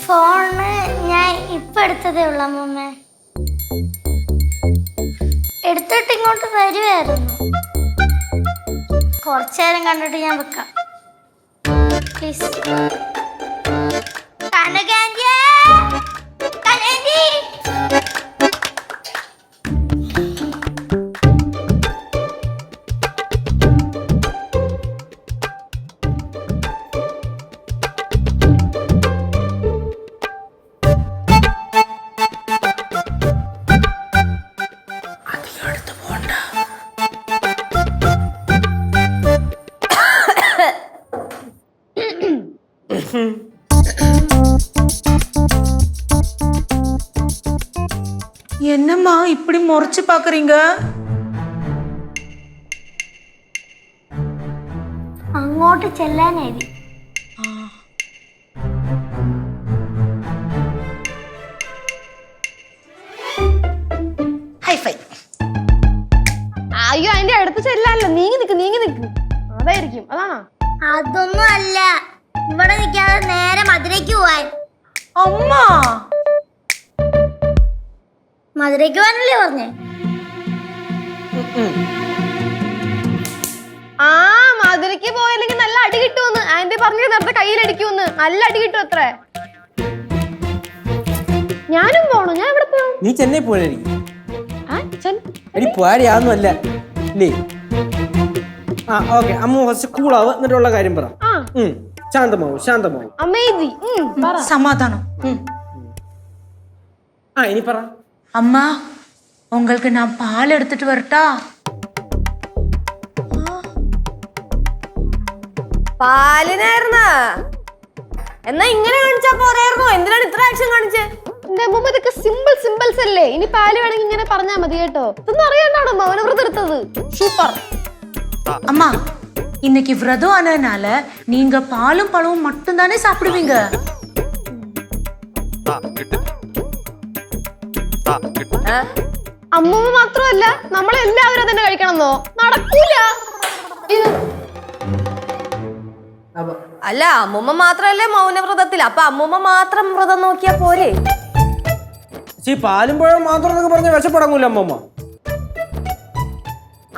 Phone ഞാൻ ഇപ്പൊ എടുത്തതേ ഉള്ളൂ അമ്മൂമ്മ. എടുത്തിട്ട് ഇങ്ങോട്ട് വരുമായിരുന്നു. കുറച്ചേരം കണ്ടിട്ട് ഞാൻ വെക്കാം പ്ലീസ്. കനകാന്റിയേ, കനകാന്റി. என்னம்மா இப்படி முறைச்சு பாக்குறீங்க? അങ്ങോട്ട് ചെല്ലാനായി. ഹൈഫൈ. അയ്യോ അതിന്റെ അടുത്ത് ചെല്ലാനല്ലോ, നീങ്ങി നിക്ക്. അതായിരിക്കും. അതാണോ? അതൊന്നും അല്ല, ഇവിടെ നിൽക്കാതെ നേരെ മധുരയ്ക്ക് പോവാൻ. അമ്മ മധുരയ്ക്ക് പോകാനല്ലേ പറഞ്ഞേ? ആ മധുരയ്ക്ക് പോയില്ലെങ്കിൽ നല്ല അടി കിട്ടുമെന്ന് ആന്റി പറഞ്ഞു. നേരത്തെ കയ്യിലടിക്കുമെന്ന്. നല്ല അടി കിട്ടും അത്രേ. ഞാനും പോണു. ഞാൻ എവിടെ പോണു? നീ ചെന്നൈ പോയിരിക്കും. അല്ല ആ ഓക്കെ. അമ്മ ഫസ്റ്റ് കൂളാവ്, എന്നിട്ടുള്ള കാര്യം പറ. ശാന്തമാവും. അമേസിങ്. சமாதானம். ആ ഇനി പറ. அம்மா உங்களுக்கு நான் பால் எடுத்துட்டு வரட்டா? പാലിനായിരുന്ന എന്നാ ഇങ്ങനെ കാണിച്ചാ പോരായിരുന്നോ? എന്തിനാണ് ഇത്ര ആക്ഷൻ കാണിച്ചേ? എന്റെ അമ്മൂമ്മ ഇതൊക്കെ സിമ്പിൾസ് അല്ലേ. ഇനി പാല് വേണമെങ്കിൽ ഇങ്ങനെ പറഞ്ഞാ മതി കേട്ടോ. ഇതൊന്നും അറിയാണ്ടാണോ മൗനവ്രതം എടുത്തത്? സൂപ്പർ. அம்மா இன்னைக்கு விரதம் ஆனதுனால நீங்க பாலும் பழமும் மட்டும் தானே சாப்பிடுவீங்க. അമ്മൂമ്മ മാത്രമല്ല നമ്മളെല്ലാവരും തന്നെ കഴിക്കണമെന്നോ? നടക്കൂല. അല്ല അമ്മൂമ്മ മാത്രല്ലേ മൗനവ്രതത്തിൽ. അപ്പൊ അമ്മൂമ്മ മാത്രം വ്രതം നോക്കിയാ പോരെ? പാലും പഴം മാത്രം എന്നൊക്കെ പറഞ്ഞ വിശപ്പടങ്ങൂല അമ്മമ്മ.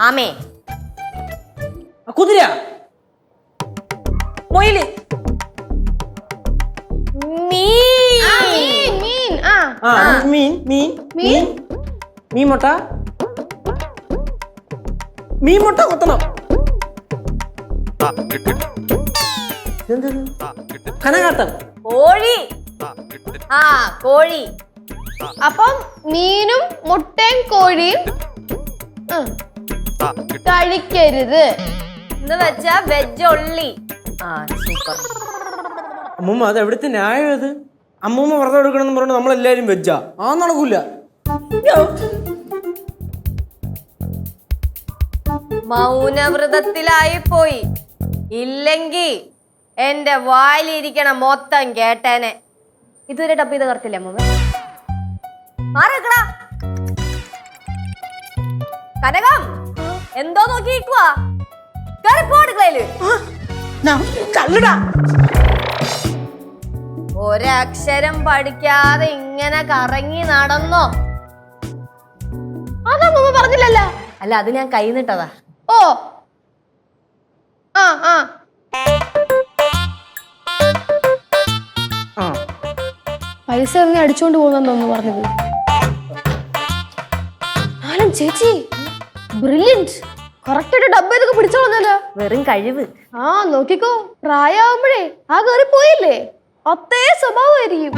ആമേ കുതിര, മൊയില്, മീൻ മുട്ട കൊത്തണം. കനകാട്ടം, കോഴി. ആ കോഴി. അപ്പം മീനും മുട്ടയും കോഴിയും കഴിക്കരുത് എന്ന് വെച്ചാ വെജ് ഒള്ളി. ആ സൂപ്പർ. അമ്മൂമ്മ അത് എവിടുത്തെ ന്യായം? അത് അമ്മൂമ്മ വ്രതം എടുക്കണമെന്ന് പറഞ്ഞു നമ്മളെല്ലാരും വെജാ? ആ നടക്കൂല. മൗനവ്രതത്തിലായി പോയി. ഇല്ലെങ്കി എന്റെ വായിലിരിക്കണ മൊത്തം കേട്ടേനെ. ഇതുവരെ ഡബ് ചെയ്ത് കറത്തില്ലേ അമ്മൂമ്മ? മാറിക്കടാ കനകം. എന്തോ നോക്കിയിരിക്കുവാ? അടുക്കളയില് ഒരക്ഷരം പഠിക്കാതെ ഇങ്ങനെ കറങ്ങി നടന്നോ? അതാ അമ്മൂമ്മ പറഞ്ഞില്ലല്ലോ. അല്ല അത് ഞാൻ കൈന്നിട്ടതാ. ഓ പൈസ എറിഞ്ഞ് അടിച്ചോണ്ട് പോകുന്നു പറഞ്ഞത്. ചേച്ചി ബ്രില്യന്റ്. കറക്റ്റ് ആയിട്ട് ഡബ്ബ ഇതൊക്കെ പിടിച്ചോളന്നല്ലോ. വെറും കഴിവ്. നോക്കിക്കോ, പ്രായമാകുമ്പോഴേ ആ കയറി പോയില്ലേ അതേ സ്വഭാവമായിരിക്കും.